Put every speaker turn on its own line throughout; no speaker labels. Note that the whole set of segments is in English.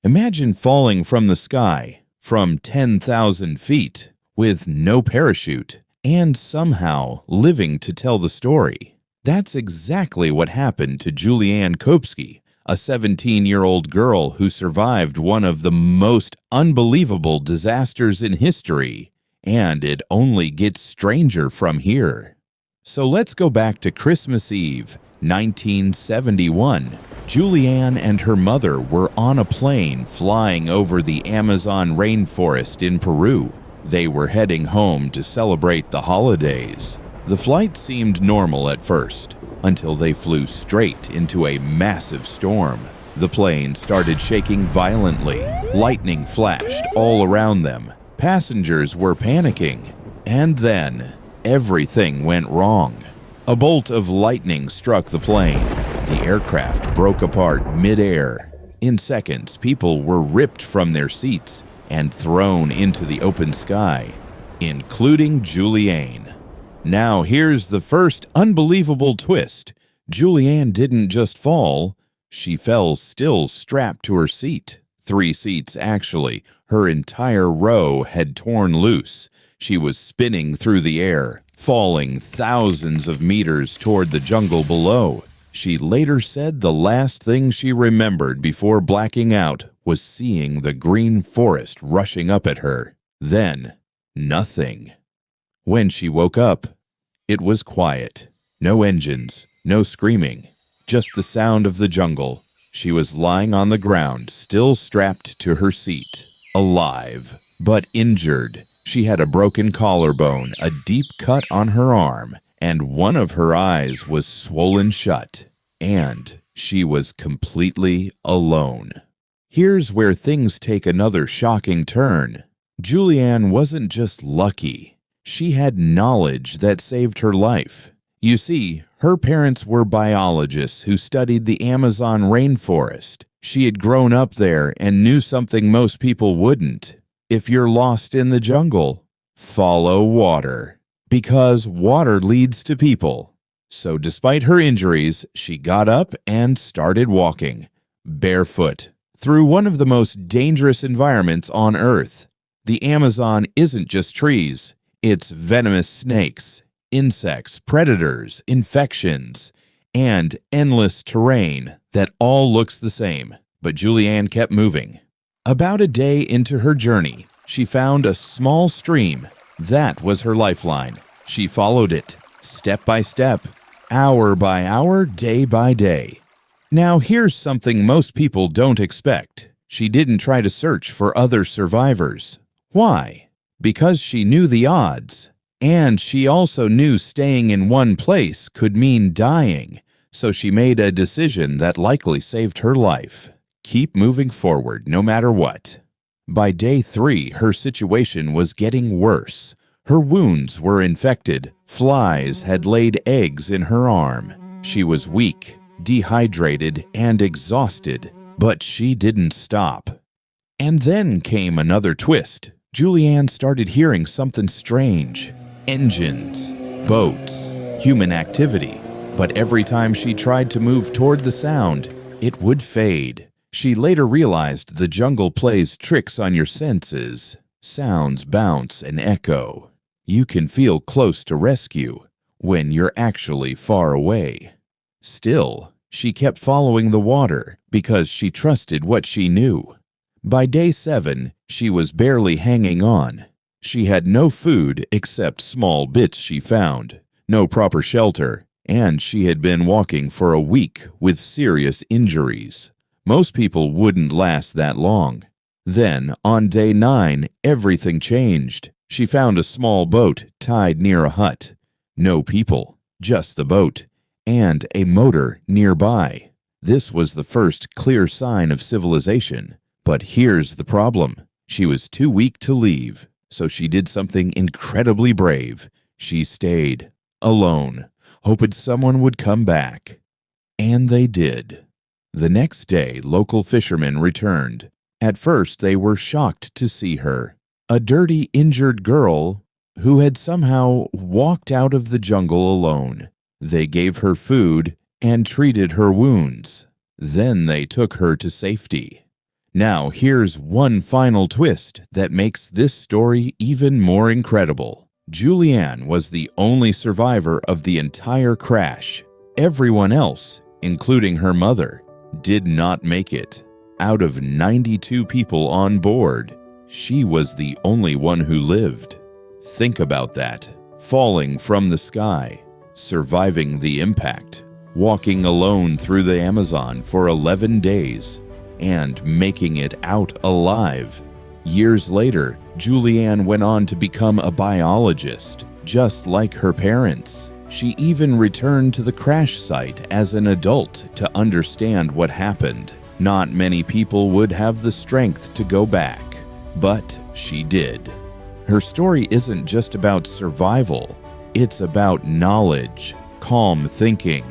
Imagine falling from the sky from 10,000 feet with no parachute and somehow living to tell the story. That's exactly what happened to Julianne Kopsky, a 17-year-old girl who survived one of the most unbelievable disasters in history. And it only gets stranger from here. So let's go back to Christmas Eve, 1971. Julianne and her mother were on a plane flying over the Amazon rainforest in Peru. They were heading home to celebrate the holidays. The flight seemed normal at first, until they flew straight into a massive storm. The plane started shaking violently. Lightning flashed all around them. Passengers were panicking. And then, everything went wrong. A bolt of lightning struck the plane. The aircraft broke apart mid-air. In seconds, people were ripped from their seats and thrown into the open sky, including Julianne. Now here's the first unbelievable twist. Julianne didn't just fall, she fell still strapped to her seat. 3 seats, actually. Her entire row had torn loose. She was spinning through the air, falling thousands of meters toward the jungle below. She later said the last thing she remembered before blacking out was seeing the green forest rushing up at her. Then, nothing. When she woke up, it was quiet. No engines, no screaming, just the sound of the jungle. She was lying on the ground, still strapped to her seat, alive, but injured. She had a broken collarbone, a deep cut on her arm, and one of her eyes was swollen shut. And she was completely alone. Here's where things take another shocking turn. Julianne wasn't just lucky. She had knowledge that saved her life. You see, her parents were biologists who studied the Amazon rainforest. She had grown up there and knew something most people wouldn't. If you're lost in the jungle, follow water, because water leads to people. So despite her injuries, she got up and started walking, barefoot, through one of the most dangerous environments on Earth. The Amazon isn't just trees, it's venomous snakes, insects, predators, infections, and endless terrain that all looks the same. But Julianne kept moving. About a day into her journey, she found a small stream. That was her lifeline. She followed it, step by step, hour by hour, day by day. Now here's something most people don't expect. She didn't try to search for other survivors. Why? Because she knew the odds. And she also knew staying in one place could mean dying. So she made a decision that likely saved her life. Keep moving forward no matter what. By day 3, her situation was getting worse. Her wounds were infected. Flies had laid eggs in her arm. She was weak, dehydrated, and exhausted. But she didn't stop. And then came another twist. Julianne started hearing something strange. Engines, boats, human activity. But every time she tried to move toward the sound, it would fade. She later realized the jungle plays tricks on your senses. Sounds bounce and echo. You can feel close to rescue when you're actually far away. Still, she kept following the water because she trusted what she knew. By day 7, she was barely hanging on. She had no food except small bits she found, no proper shelter, and she had been walking for a week with serious injuries. Most people wouldn't last that long. Then, on day 9, everything changed. She found a small boat tied near a hut. No people, just the boat, and a motor nearby. This was the first clear sign of civilization. But here's the problem. She was too weak to leave, so she did something incredibly brave. She stayed, alone, hoping someone would come back. And they did. The next day, local fishermen returned. At first, they were shocked to see her, a dirty, injured girl who had somehow walked out of the jungle alone. They gave her food and treated her wounds. Then they took her to safety. Now, here's one final twist that makes this story even more incredible. Julianne was the only survivor of the entire crash. Everyone else, including her mother, did not make it. Out of 92 people on board, she was the only one who lived. Think about that. Falling from the sky, surviving the impact, walking alone through the Amazon for 11 days, and making it out alive. Years later, Julianne went on to become a biologist, just like her parents. She even returned to the crash site as an adult to understand what happened. Not many people would have the strength to go back, but she did. Her story isn't just about survival, it's about knowledge, calm thinking,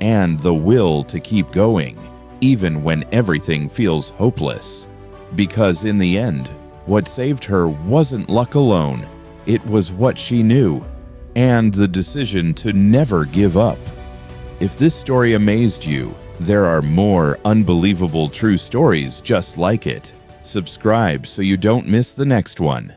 and the will to keep going, even when everything feels hopeless. Because in the end, what saved her wasn't luck alone, it was what she knew, and the decision to never give up. If this story amazed you, there are more unbelievable true stories just like it. Subscribe so you don't miss the next one.